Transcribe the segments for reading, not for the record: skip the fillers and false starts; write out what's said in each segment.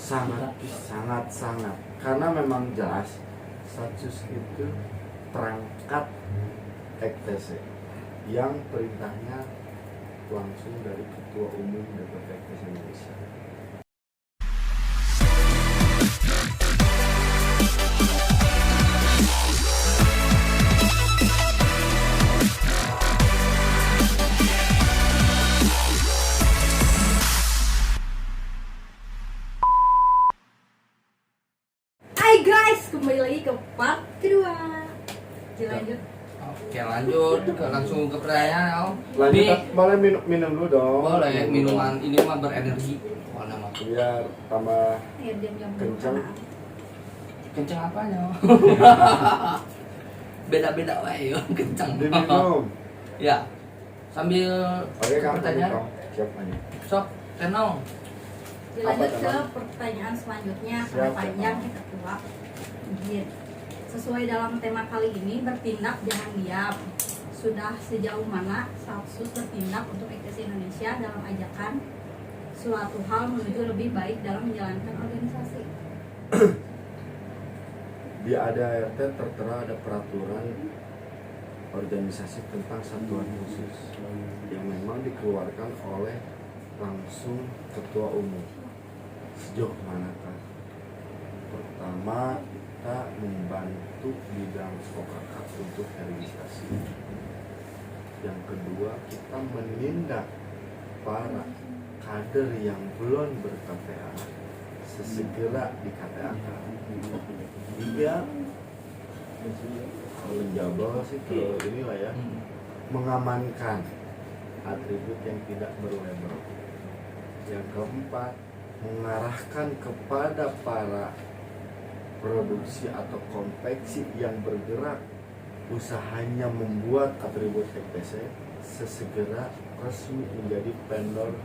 sangat karena memang jelas Satsus itu perangkat EKTC yang perintahnya langsung dari Ketua Umum DPP EKTC Indonesia. Hai guys, kembali lagi ke part kedua. Lanjut. Oke, lanjut langsung ke pertanyaan. Lanjut, boleh minum dulu dong. Boleh, minuman ini mah berenergi. Warna mah Biar tambah Ya, diam-diam kencang. kenceng apanya? Beda-beda wae yo, kenceng. Diminum. Ya. Sambil Oke, Kang. pertanyaan. Siap aja. Sok, tenong. Lanjut Apa, ke teman? pertanyaan selanjutnya. Siap, Karena panjang teman. kita tua. Gitu. Sesuai dalam tema kali ini, bertindak jangan diam. Sudah sejauh mana Satsus bertindak untuk EKTC Indonesia dalam ajakan suatu hal menuju lebih baik dalam menjalankan organisasi? Di ADART tertera ada peraturan organisasi tentang satuan khusus yang memang dikeluarkan oleh langsung Ketua Umum. Sejauh manakah? Pertama, kita membantu bidang OKK untuk registrasi. Yang kedua, kita menindak para kader yang belum ber-KTA sesegera di KTA-kan. Tiga, menjabal sih ke inilah ya, mengamankan atribut yang tidak berlabel. Yang keempat, mengarahkan kepada para produksi atau konveksi yang bergerak usahanya membuat atribut EKTC sesegera resmi menjadi vendor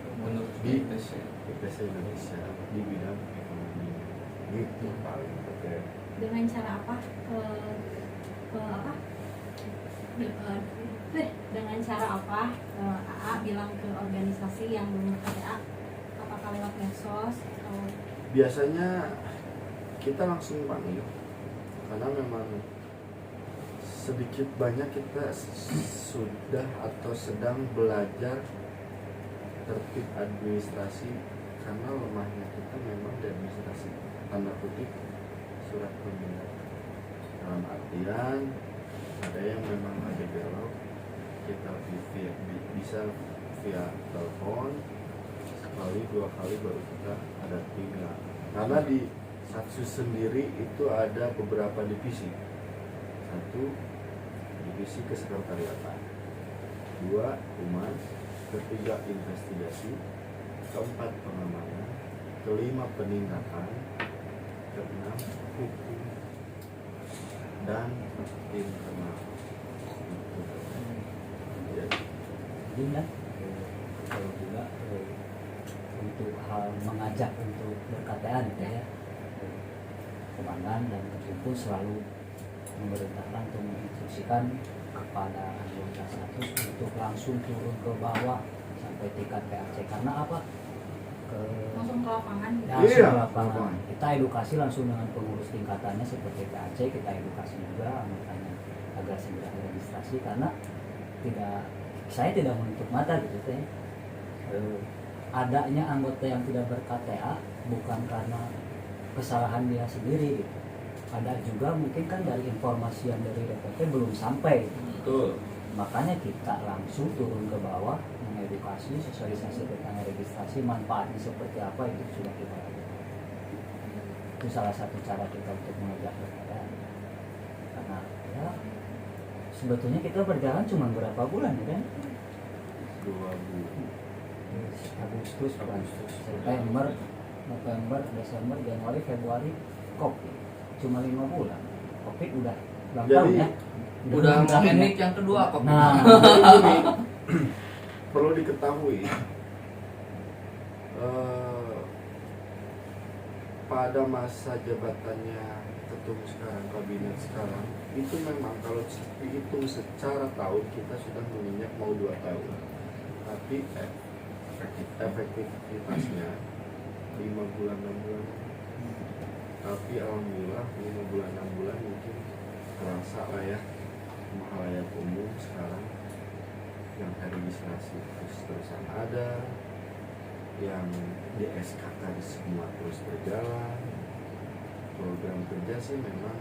di EKTC Indonesia di bidang ekonomi. Gitu paling oke. Dengan cara apa? Dengan cara apa AA bilang ke organisasi yang belum KTA? Apakah lewat medsos atau Biasanya kita langsung panggil karena memang sedikit banyak kita sudah atau sedang belajar tertib administrasi karena lemahnya kita memang di administrasi tanda kutip surat permintaan. Dalam artian ada yang memang ada belok, kita bisa via telepon sekali dua kali baru kita ada tinggal. Karena di Satsus sendiri itu ada beberapa divisi. Satu, divisi kesekretariatan. Dua, humas. Ketiga, investigasi. Keempat, pengamanan. Kelima, penindakan. Keenam, hukum. Dan internal. Jadi kan kalau juga untuk hal mengajak untuk ber-KTA gitu ya, komandan dan terkumpul selalu memerintahkan untuk menginstruksikan kepada anggota Satsus untuk langsung turun ke bawah sampai tingkat PAC. Karena apa? langsung ke lapangan gitu? Langsung Iya, ke lapangan. lapangan. Kita edukasi langsung dengan pengurus tingkatannya seperti PAC, kita edukasi juga anggotanya agar segera registrasi karena saya tidak menutup mata gitu teh. Adanya anggota yang tidak ber-KTA bukan karena kesalahan dia sendiri gitu. Ada juga mungkin kan dari informasi yang dari DPP belum sampai gitu. Betul. Makanya kita langsung turun ke bawah mengedukasi, sosialisasi tentang registrasi, manfaatnya seperti apa itu sudah kita lakukan. Itu salah satu cara kita untuk mengajak ber-KTA. Karena ya sebetulnya kita berjalan cuma berapa bulan ya kan? 2 bulan. Agustus, September, November, Desember, Januari, Februari, COVID cuma 5 bulan. COVID udah ulang tahun ya. Udah mau ending yang kedua kok. Nah, Jadi ini perlu diketahui pada masa jabatannya ketum sekarang, kabinet sekarang itu memang kalau dihitung secara tahun kita sudah menginjak mau 2 tahun, tapi efektivitasnya 5 bulan 6 bulan tapi alhamdulillah 5 bulan 6 bulan mungkin terasa lah ya mahalayak umum sekarang yang registrasi terus-terusan ada, yang di SKK semua terus berjalan. Program kerja sih memang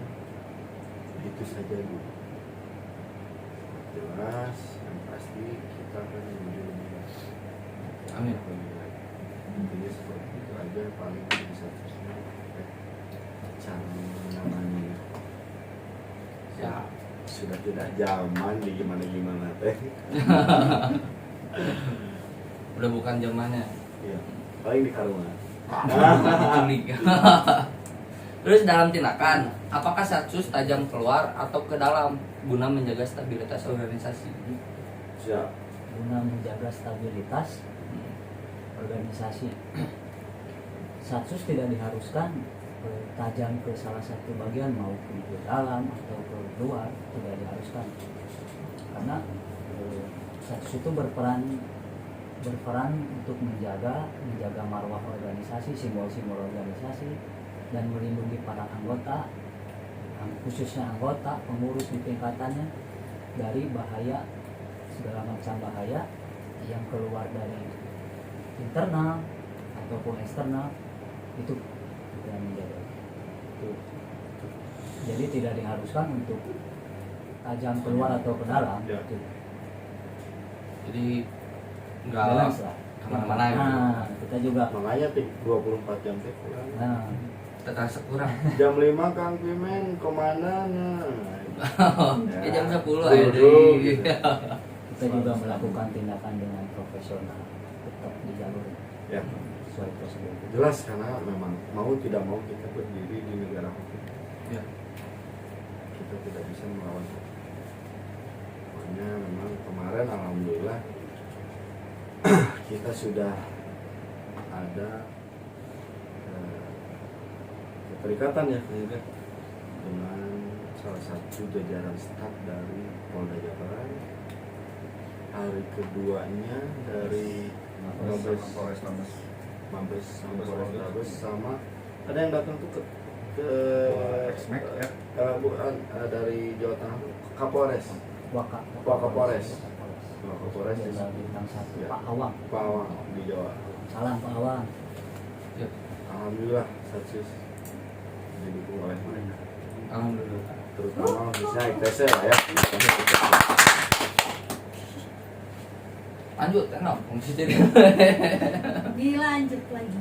itu saja dulu. Jelas yang pasti kita akan menuju lebih baik. Amin. Intinya seperti itu aja, paling bisa cara menangani ya sudah tidak zaman di gimana teh. Udah bukan zamannya. Iya, paling di karungan. Unik. Terus dalam tindakan, apakah Satsus tajam keluar atau ke dalam guna menjaga stabilitas organisasi? Siap. Guna menjaga stabilitas organisasi. Satsus tidak diharuskan tajam ke salah satu bagian maupun ke dalam atau ke luar, tidak diharuskan. Karena Satsus itu berperan untuk menjaga marwah organisasi, simbol-simbol organisasi, dan melindungi para anggota, khususnya anggota pengurus di tingkatannya dari bahaya, segala macam bahaya yang keluar dari internal ataupun eksternal, itu kita menjaga. Jadi tidak diharuskan untuk tajam keluar atau ke dalam. Ya. Gitu. Jadi nggak Balance lah. kemana-mana gitu. Nah, kita juga. Makanya 24 jam teh kurang. Nah, Terasa kurang. Jam 5 Kang Pimen komandan. Ya, jam 10 Duduk, aja. gitu. kita juga melakukan tindakan dengan profesional, tetap di jalur Ya, sesuai prosedur. jelas karena memang mau tidak mau kita berdiri di negara hukum. Ya. Kita tidak bisa melawan hukum. Makanya memang kemarin alhamdulillah kita sudah ada keterikatan ya dengan salah satu jajaran staf dari Polda Jabar. Hari keduanya dari Mabes Mabes sama ada yang datang tuh ke Exmek, ya? bukan dari Jawa Tengah, Kapolres. Wakapolres di Jenderal Bintang 1 Ya. Pak Awang. Pak Awang di Jawa. Salam Pak Awang. Ya. Alhamdulillah Satsus didukung oleh mereka, Alhamdulillah. terutama bisa ITC lah ya. Lanjut, kenapa? Fungsi jadi. Dilanjut lagi.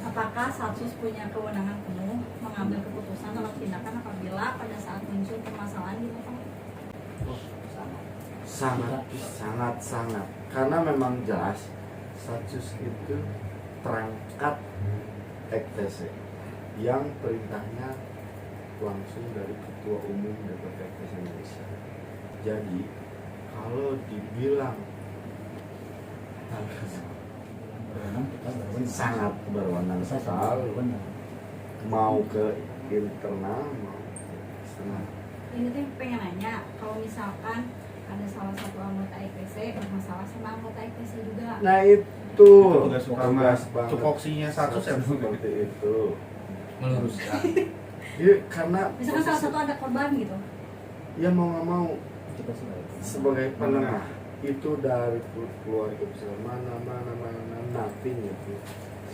Apakah Satsus punya kewenangan penuh mengambil keputusan dalam tindakan apabila pada saat muncul permasalahan di lapangan? Sangat karena memang jelas Satsus itu terangkat EKTC yang perintahnya langsung dari Ketua Umum DPP EKTC Indonesia. Jadi kalau dibilang Berwenang, kita berwenang. sangat berwenang Bisa sangat sekali, berwenang. mau ke internal mau ke eksternal. Ini tuh pengen nanya, kalau misalkan ada salah satu anggota IPC bermasalah sama anggota IPC juga. Nah itu Tugas utama banget. tupoksinya Satsus ya, Bu? seperti itu. Meluruskan. Jadi karena Misalkan salah satu ada korban gitu. ya mau nggak mau Kita sebagai penengah itu dari keluarga besar mana nothing itu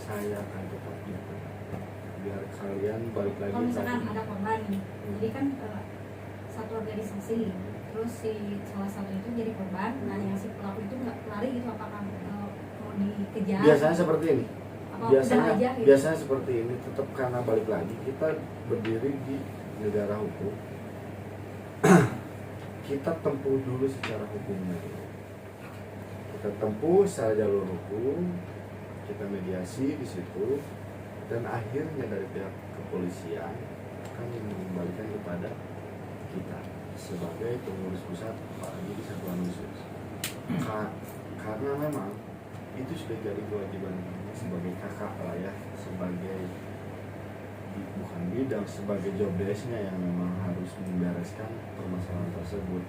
saya akan tetap di tengah. Biar kalian balik lagi Kalau misalkan tadi. ada korban nih, jadi kan satu organisasi, terus si salah satu itu jadi korban, nah yang si pelaku itu nggak lari gitu, apakah mau dikejar? Biasanya seperti ini. Apa udah aja gitu? Biasanya seperti ini, tetap karena balik lagi kita berdiri di negara hukum. Kita tempuh dulu secara hukumnya dulu. Kita tempuh secara jalur hukum, kita mediasi di situ, dan akhirnya dari pihak kepolisian akan mengembalikan kepada kita sebagai pengurus pusat, apalagi di satuan khusus. Karena memang itu sudah jadi kewajiban kami sebagai kakak lah ya, sebagai bukan bidang, sebagai job desk-nya yang memang harus membereskan permasalahan tersebut.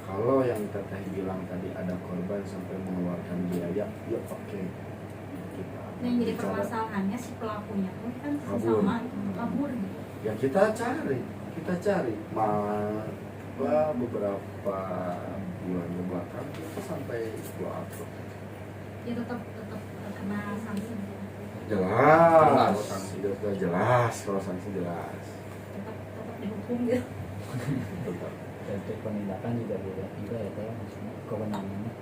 Kalau yang teteh bilang tadi ada korban sampai mengeluarkan biaya, ya oke. Kita yang jadi permasalahannya si pelakunya pun kan Kabur. sama kabur gitu. Ya kita cari malah beberapa bulan kebelakang kita sampai keluar. Ya tetap kena sanksi, Jelas, sudah jelas kalau sanksi jelas. tetap dihukum gitu. Tetap. Dan untuk penindakan juga beda juga ya teh, maksudnya kewenangannya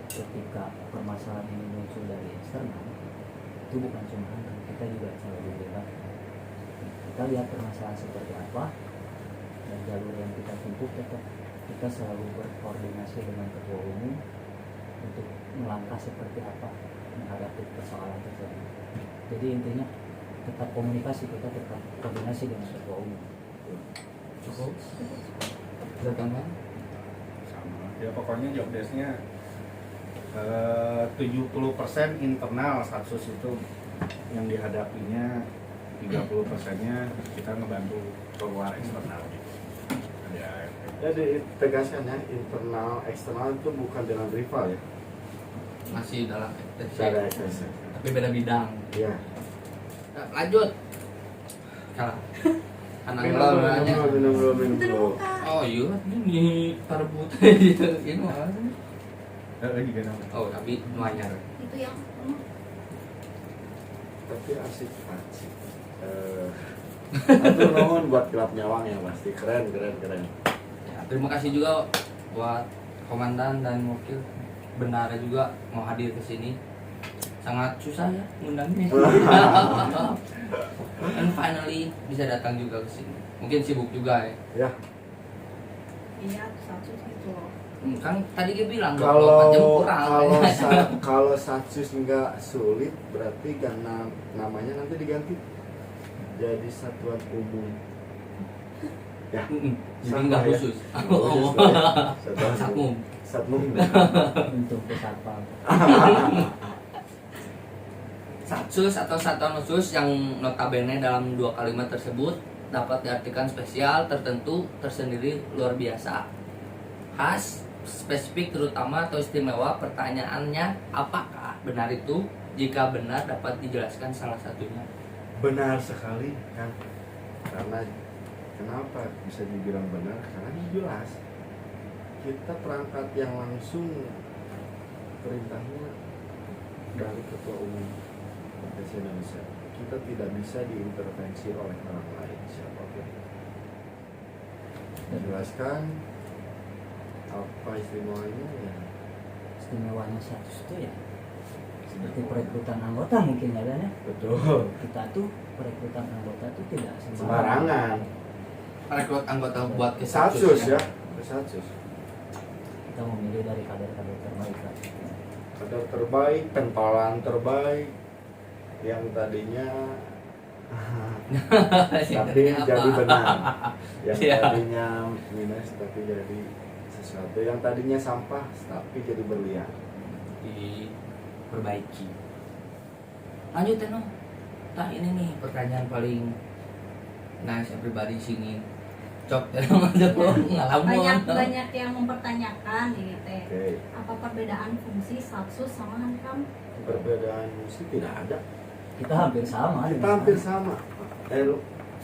ketika permasalahan ini muncul dari eksternal itu bukan cuma angka, kita juga selalu lihat, kita lihat permasalahan seperti apa dan jalur yang kita tempuh, tetap kita selalu berkoordinasi dengan ketua umum untuk melangkah seperti apa menghadapi persoalan tersebut. Jadi intinya tetap komunikasi, kita tetap koordinasi dengan ketua umum. Cukup. Datangkan. Sama. Ya pokoknya job desk-nya 70% internal status itu yang dihadapinya, 30%-nya kita ngebantu keluar eksternal gitu. Ya, Jadi tegaskan ya, internal eksternal itu bukan dengan rival ya. Masih dalam Cara FTC, eksternal. tapi beda bidang. Ya. Nah, lanjut. Salah. Anak lo nanya. Minum dulu. Itu buka. Oh iya, ini tarbut gitu. Ini mah. juga nama. Oh, tapi lumayan. Itu yang Tapi asik. Atur nuhun buat gelap nyawang ya pasti keren. Ya, terima kasih juga buat komandan dan wakil Bendara juga mau hadir ke sini. Sangat susah ya ngundangnya. And finally bisa datang juga ke sini. Mungkin sibuk juga ya. Ya. iya satu gitu loh. Kan tadi dia bilang 24 jam Kalau kurang. kalau satsus nggak sulit berarti karena namanya nanti diganti jadi satuan umum. Ya. Jadi Sama nggak ya. khusus. Khusus lah ya. Satuan Satmum. Satmum. Untuk kesatpam. Satsus atau satuan khusus yang notabene dalam dua kalimat tersebut dapat diartikan spesial, tertentu, tersendiri, luar biasa, khas, spesifik, terutama atau istimewa. Pertanyaannya, apakah benar itu? Jika benar, dapat dijelaskan salah satunya. Benar sekali kan. Karena kenapa bisa dibilang benar? Karena ini jelas. Kita perangkat yang langsung perintahnya dari ketua umum Partai Indonesia. Kita tidak bisa diintervensi oleh orang lain siapapun. Jelaskan apa istimewanya ya. Istimewanya status itu ya seperti perekrutan anggota mungkin ya Dan ya. Betul. Kita tuh perekrutan anggota tuh tidak Sembarangan. Rekrut anggota buat ke Satsus ya. Ke Satsus. Kita memilih dari kader-kader terbaik kan. Kader terbaik, pentolan terbaik yang tadinya tapi jadi benar. Yang Iya. tadinya minus tapi jadi sesuatu. Yang tadinya sampah tapi jadi berlian. Diperbaiki. Lanjut Teno. Tah ini nih pertanyaan paling nice everybody sini. Cok Teno ngalamun. banyak yang mempertanyakan ini teh. Oke. Apa perbedaan fungsi satsus sama hankam? Perbedaan musik tidak ada. Kita hampir sama. Kita hampir sama.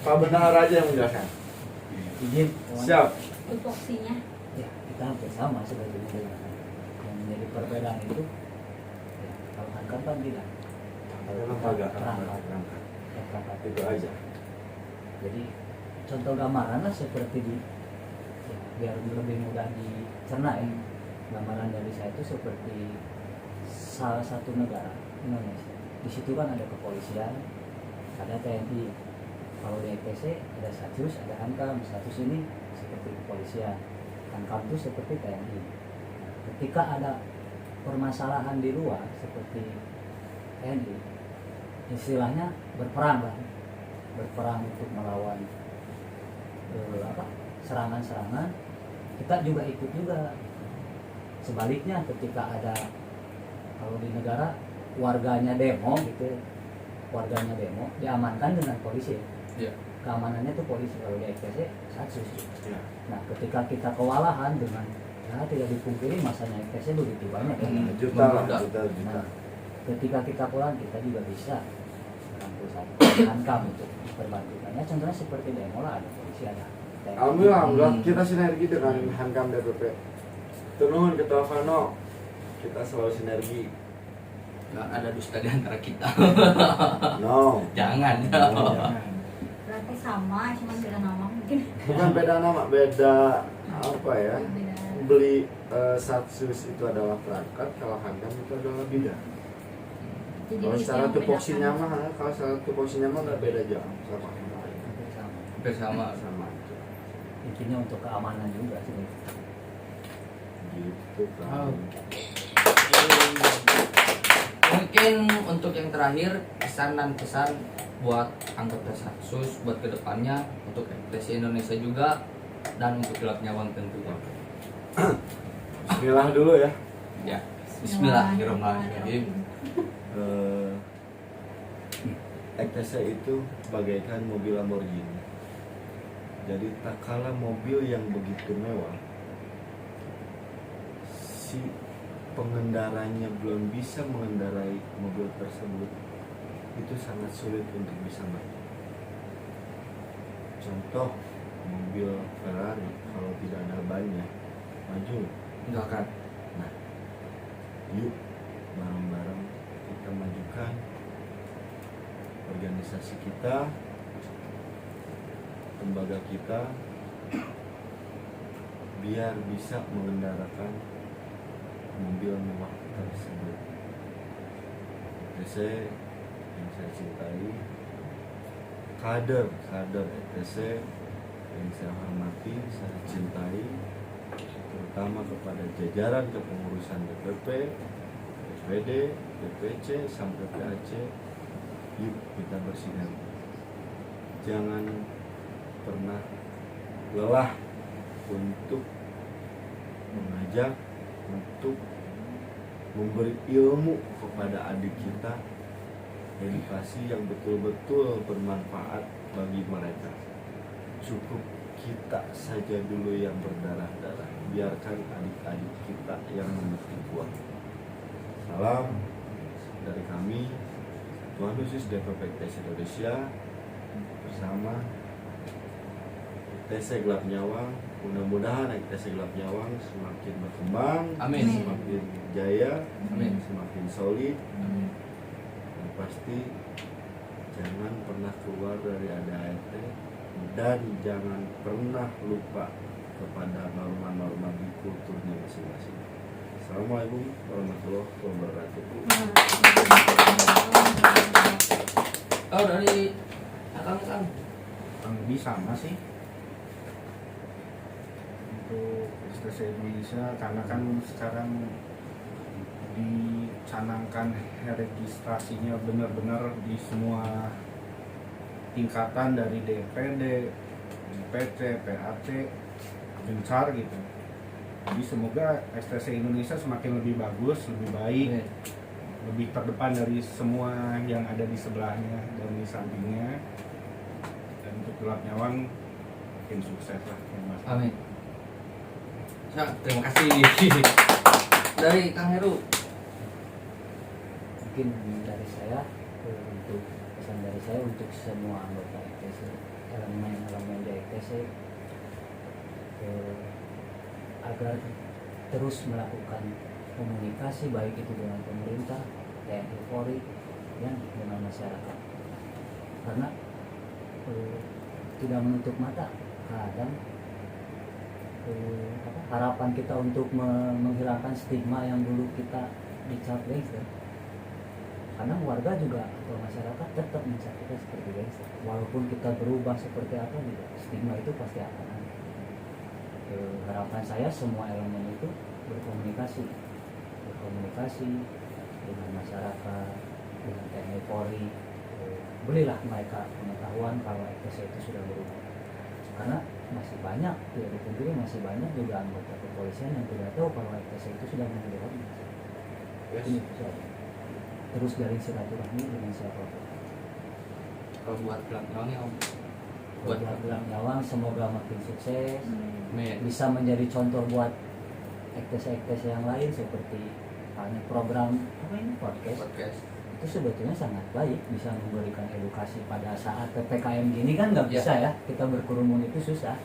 Pak Benar aja yang menjelaskan. Izin. Siap. Tupoksinya Ya, kita hampir sama sebetulnya dengan yang menjadi perbedaan itu. Ya, kalau hankam kan tidak. Kalau Dalam kita perangkat. perangkat Itu aja. Jadi contoh gambaran lah seperti di ya, biar lebih mudah dicerna ya. Gambaran dari saya itu seperti salah satu negara Indonesia. Di situ kan ada kepolisian, ada TNI. Kalau di ETC ada Satsus, ada Hankam. Status ini seperti kepolisian, Hankam itu seperti TNI. Ketika ada permasalahan di luar seperti TNI, istilahnya berperang lah, berperang untuk melawan serangan-serangan, kita juga ikut juga. Sebaliknya ketika ada, kalau di negara warganya demo gitu, warganya demo diamankan dengan polisi. Iya. Keamanannya tuh polisi. Kalau di ETC Satsus. Ya. Nah ketika kita kewalahan dengan, ya tidak dipungkiri masanya ETC begitu banyak ya. Juta lah, Juta. juta. Nah, ketika kita pulang kita juga bisa merangkul satu hankam untuk memperbantukannya. Contohnya seperti demo lah, ada polisi, ada TNI. Alhamdulillah kita sinergi dengan Hankam DPP. Turun ke Vano, kita selalu sinergi. Nggak ada dusta di antara kita. No, Jangan. no. Berarti sama, cuman beda nama mungkin. Bukan beda nama, beda apa ya? Beda. Beli Satsus itu adalah perangkat, kalau Hankam itu adalah bidang. Jadi Kalau itu secara yang tupoksinya membedakan. mah, kalau secara tupoksinya mah nggak beda jauh sama yang lain. Sama. Bersama. Sama aja. Intinya untuk keamanan juga sih. Gitu kan. Oh. Mungkin untuk yang terakhir pesan dan pesan buat anggota Satsus buat kedepannya untuk FTC Indonesia juga dan untuk Gelap Nyawang tentunya. Bismillah dulu ya. Ya. Bismillahirrahmanirrahim. ETC itu bagaikan mobil Lamborghini. Jadi tak kala mobil yang begitu mewah, si pengendaranya belum bisa mengendarai mobil tersebut, itu sangat sulit untuk bisa maju. Contoh mobil Ferrari kalau tidak ada bannya maju. Enggak kan? Nah, yuk bareng-bareng kita majukan organisasi kita, lembaga kita, biar bisa mengendarakan mobil mewah tersebut. ETC yang saya cintai, kader ETC yang saya hormati, saya cintai, terutama kepada jajaran kepengurusan DPP, DPD, DPC, sampai PAC. Yuk kita bersinergi. Jangan pernah lelah untuk mengajak, untuk memberi ilmu kepada adik kita, edukasi yang betul-betul bermanfaat bagi mereka. Cukup kita saja dulu yang berdarah-darah, biarkan adik-adik kita yang memetik buah. Salam dari kami, Tuan Khusus DPP TC Indonesia bersama TC Gelap Nyawang. Mudah-mudahan TC Gelap Nyawang semakin berkembang, Amin. semakin jaya, Amin. semakin solid. Dan pasti jangan pernah keluar dari ADART dan jangan pernah lupa kepada norma-norma di kulturnya masing-masing. Assalamualaikum warahmatullahi wabarakatuh. Oh dari Akang. kurang lebih sama sih untuk STC Indonesia, karena kan sekarang dicanangkan registrasinya benar-benar di semua tingkatan dari DPD, DPC, PAC, gencar gitu. Jadi semoga STC Indonesia semakin lebih bagus, lebih baik, lebih terdepan dari semua yang ada di sebelahnya dan di sampingnya. Dan untuk Gelap Nyawang makin sukses lah ya, Mas. Amin. Terima kasih. Dari Kang Heru. Mungkin dari saya untuk pesan dari saya untuk semua anggota ETC, elemen-elemen di ETC, agar terus melakukan komunikasi baik itu dengan pemerintah, TNI, Polri, dan dengan masyarakat. Karena tidak menutup mata kadang harapan kita untuk menghilangkan stigma yang dulu kita dicap gangster. Karena warga juga atau masyarakat tetap mencap kita seperti gangster. Walaupun kita berubah seperti apa juga, stigma itu pasti akan ada. Harapan saya semua elemen itu berkomunikasi dengan masyarakat, dengan TNI Polri. Berilah mereka pengetahuan kalau ETC itu sudah berubah. Karena masih banyak, tidak dipungkiri masih banyak juga anggota kepolisian yang tidak tahu kalau ETC itu sudah menjadi ormas. Ini saja. Terus jalin silaturahmi dengan siapapun. Kalau buat Gelap Nyawang ya Om. Buat Gelap Nyawang semoga makin sukses, Amin. bisa menjadi contoh buat ETC yang lain seperti misalnya program apa ini podcast Podcast. itu sebetulnya sangat baik, bisa memberikan edukasi pada saat PPKM gini kan nggak bisa ya, kita berkerumun itu susah.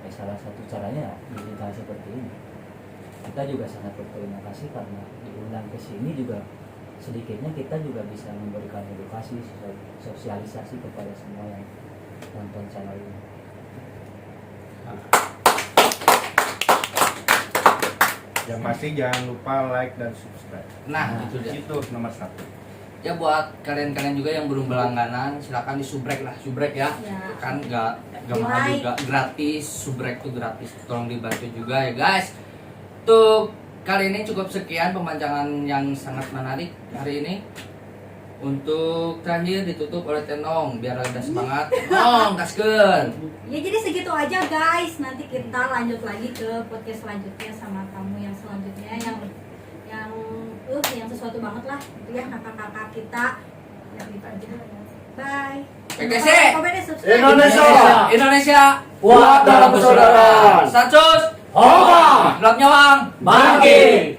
Salah satu caranya ya digital seperti ini. Kita juga sangat berterima kasih karena diundang ke sini juga sedikitnya kita juga bisa memberikan edukasi, sosialisasi kepada semua yang nonton channel ini. Yang pasti jangan lupa like dan subscribe. Nah, itu dia. Itu nomor 1. Ya buat kalian-kalian juga yang belum berlangganan, silakan di subrek ya. Ya. Kan nggak mahal Like. juga, gratis. Subrek tuh gratis. Tolong dibantu juga ya guys. Tuh kali ini cukup sekian pemancangan yang sangat menarik hari ini. Untuk terakhir ditutup oleh Tenong biar ada semangat. Nong, gaskeun. Ya jadi segitu aja guys. Nanti kita lanjut lagi ke podcast selanjutnya sama tamu yang selanjutnya yang sesuatu banget lah. Itu ya kakak-kakak kita. Ya gitu aja. Bye. PTC. Komen dan subscribe. Indonesia. Kuat dalam persaudaraan. Satsus. Homa. Gelap nyawang. Bangkit.